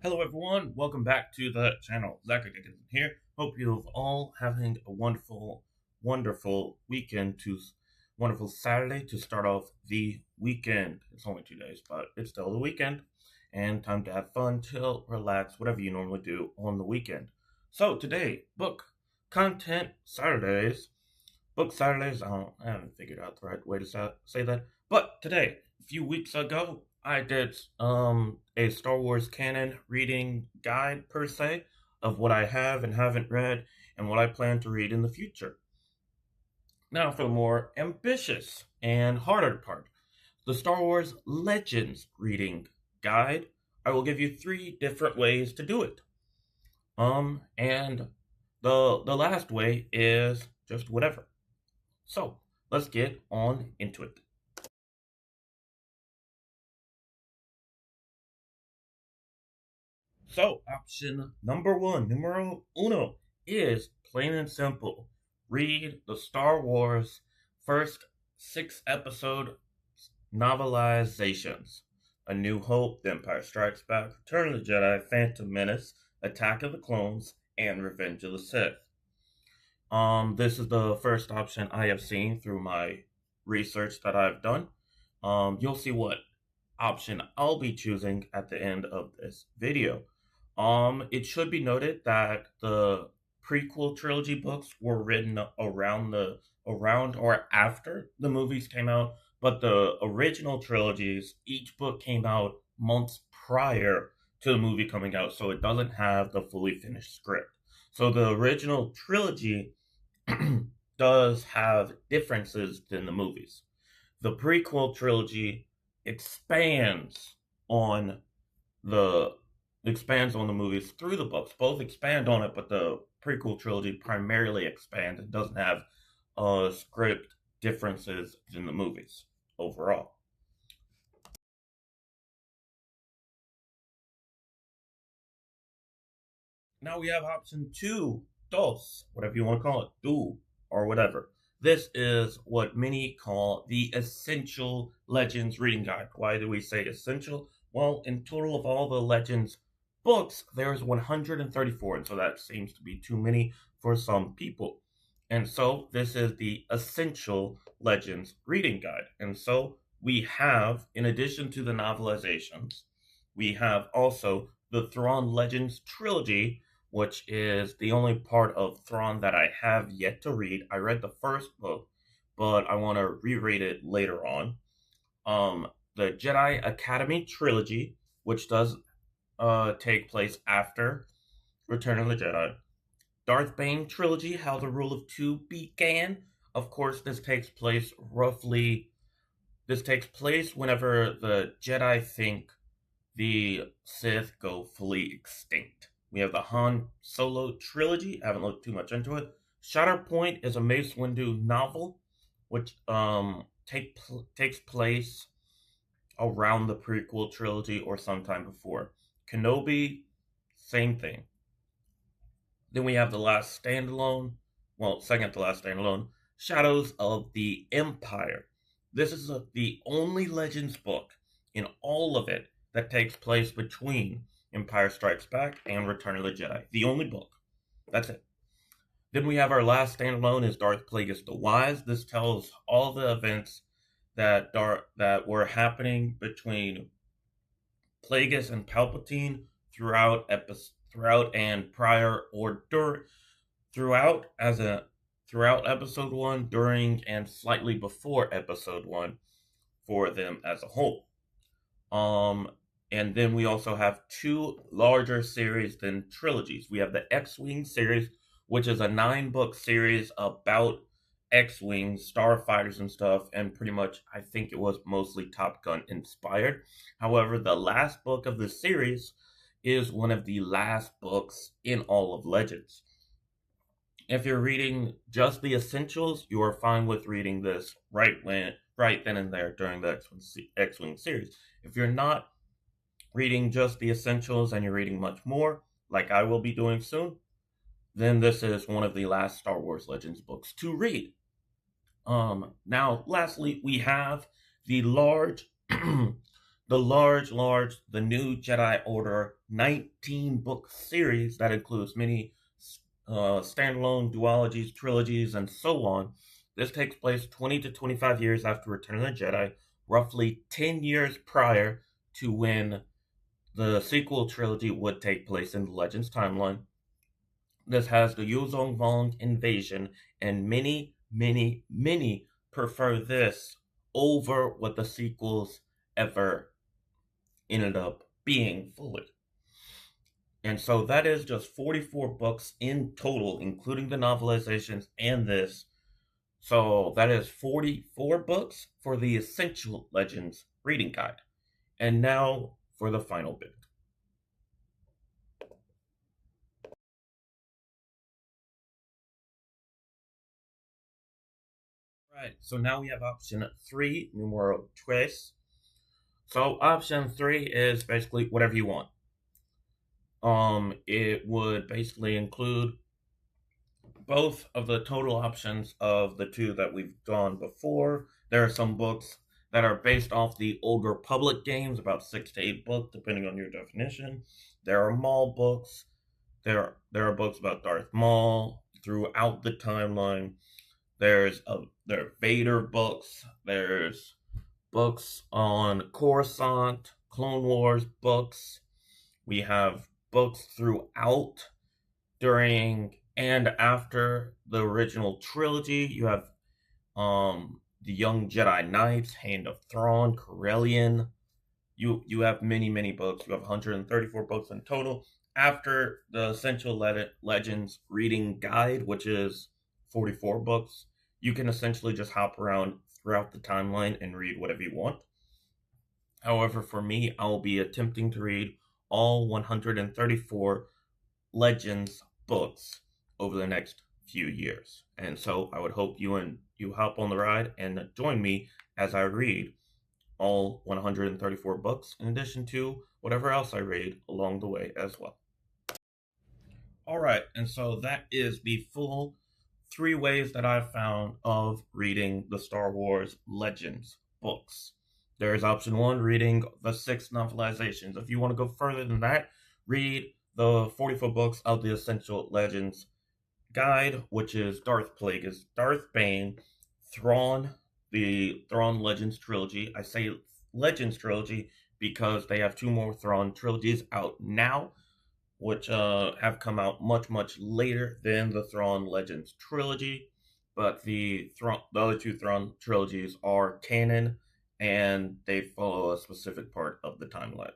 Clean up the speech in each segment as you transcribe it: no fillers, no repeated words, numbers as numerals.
Hello everyone, welcome back to the channel. Zach again here. Hope you're all having a wonderful weekend wonderful Saturday to start off the weekend. It's only 2 days, but it's still the weekend and time to have fun, chill, relax, whatever you normally do on the weekend. So today, book content Saturdays. Book Saturdays, I haven't figured out the right way to say that. But today, a few weeks ago, I did a Star Wars canon reading guide per se of what I have and haven't read and what I plan to read in the future. Now for the more ambitious and harder part, the Star Wars Legends reading guide. I will give you three different ways to do it. And the last way is just whatever. So let's get on into it. So option number one, numero uno, is plain and simple. Read the Star Wars first 6 episode novelizations. A New Hope, The Empire Strikes Back, Return of the Jedi, Phantom Menace, Attack of the Clones, and Revenge of the Sith. This is the first option I have seen through my research that I've done. You'll see what option I'll be choosing at the end of this video. It should be noted that the prequel trilogy books were written around or after the movies came out, but the original trilogies, each book came out months prior to the movie coming out, so it doesn't have the fully finished script. So the original trilogy does have differences than the movies. The prequel trilogy expands on the the movies through the books. Both expand on it, but the prequel trilogy primarily expands. It doesn't have script differences in the movies overall. Now we have option two, dos, whatever you want to call it, do, or whatever. This is what many call the essential Legends reading guide. Why do we say essential? Well, in total of all the Legends books, there's 134, and so that seems to be too many for some people. And so this is the essential Legends reading guide. And so we have, in addition to the novelizations, we have also the Thrawn Legends trilogy, which is the only part of Thrawn that I have yet to read. I read the first book, but I want to reread it later on. The Jedi Academy trilogy, which does take place after Return of the Jedi. Darth Bane trilogy, How the Rule of Two Began. Of course, this takes place whenever the Jedi think the Sith go fully extinct. We have the Han Solo trilogy. I haven't looked too much into it. Shatterpoint is a Mace Windu novel, which takes place around the prequel trilogy or sometime before. Kenobi, same thing. Then we have the last standalone, well, second to last standalone, Shadows of the Empire. This is the only Legends book in all of it that takes place between Empire Strikes Back and Return of the Jedi. The only book. That's it. Then we have our last standalone is Darth Plagueis the Wise. This tells all the events that were happening between Plagueis and Palpatine throughout and prior or throughout episode 1, during and slightly before episode 1 for them as a whole. And then we also have two larger series than trilogies. We have the X-Wing series, which is a 9-book series about X-Wings, starfighters and stuff, and pretty much I think it was mostly Top Gun inspired. However, the last book of the series is one of the last books in all of Legends. If you're reading just the essentials, you are fine with reading this right then and there during the X-Wing series. If you're not reading just the essentials and you're reading much more, like I will be doing soon, then this is one of the last Star Wars Legends books to read. Now, lastly, we have the large the new Jedi Order 19 book series that includes many standalone duologies, trilogies, and so on. This takes place 20 to 25 years after Return of the Jedi, roughly 10 years prior to when the sequel trilogy would take place in the Legends timeline. This has the Yuzong Vong invasion, and many prefer this over what the sequels ever ended up being fully. And so that is just 44 books in total, including the novelizations and this. So that is 44 books for the Essential Legends reading guide. And now for the final bit. Right, so now we have option 3, numero tres. So option 3 is basically whatever you want. It would basically include both of the total options of the two that we've done before. There are some books that are based off the Old Republic games, about 6 to 8 books, depending on your definition. There are Maul books. There are books about Darth Maul throughout the timeline. There are Vader books. There's books on Coruscant, Clone Wars books. We have books throughout, during, and after the original trilogy. You have the Young Jedi Knights, Hand of Thrawn, Corellian. You have many books. You have 134 books in total. After the Essential Legends reading guide, which is 44 books, you can essentially just hop around throughout the timeline and read whatever you want. However, for me, I'll be attempting to read all 134 Legends books over the next few years. And so I would hope you hop on the ride and join me as I read all 134 books, in addition to whatever else I read along the way as well. All right, and so that is the full 3 ways that I've found of reading the Star Wars Legends books. There is option 1, reading the 6 novelizations. If you want to go further than that, read the 44 books of the Essential Legends guide, which is Darth Plagueis, Darth Bane, Thrawn, the Thrawn Legends trilogy. I say Legends trilogy because they have 2 more Thrawn trilogies out now, which have come out much later than the Thrawn Legends trilogy. But the other 2 Thrawn trilogies are canon, and they follow a specific part of the timeline.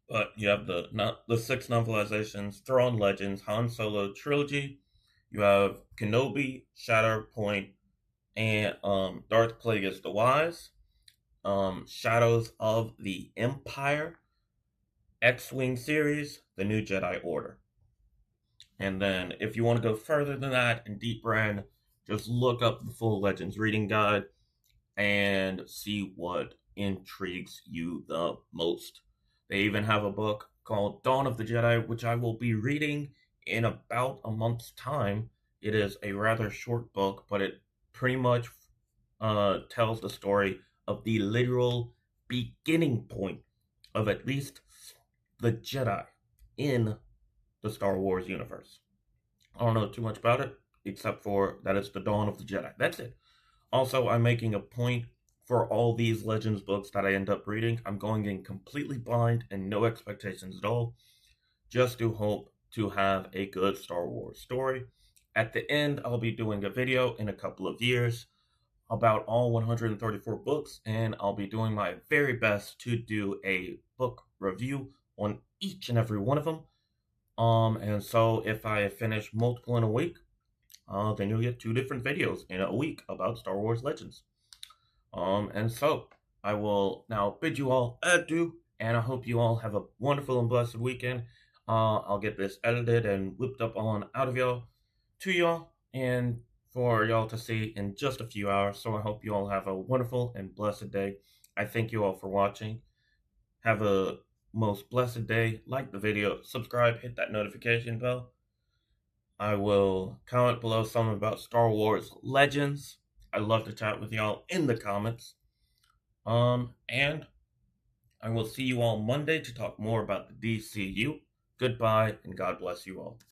But you have the 6 novelizations: Thrawn Legends, Han Solo trilogy. You have Kenobi, Shatterpoint, and Darth Plagueis the Wise, Shadows of the Empire, X-Wing series, The New Jedi Order. And then if you want to go further than that and deeper in, just look up the full Legends reading guide and see what intrigues you the most. They even have a book called Dawn of the Jedi, which I will be reading in about a month's time. It is a rather short book, but it pretty much tells the story of the literal beginning point of at least the Jedi in the Star Wars universe. I don't know too much about it, except for that it's the dawn of the Jedi. That's it. Also, I'm making a point for all these Legends books that I end up reading. I'm going in completely blind and no expectations at all, just to hope to have a good Star Wars story. At the end, I'll be doing a video in a couple of years about all 134 books, and I'll be doing my very best to do a book review on each and every one of them. And so if I finish multiple in a week, then you'll get 2 different videos in a week about Star Wars Legends. And so I will now bid you all adieu, and I hope you all have a wonderful and blessed weekend. I'll get this edited and whipped up on out of y'all to y'all, and for y'all to see in just a few hours. So I hope you all have a wonderful and blessed day. I thank you all for watching. Have a most blessed day. Like the video, subscribe, hit that notification bell. I will comment below something about Star Wars Legends. I'd love to chat with y'all in the comments. And I will see you all Monday to talk more about the DCU. Goodbye, and God bless you all.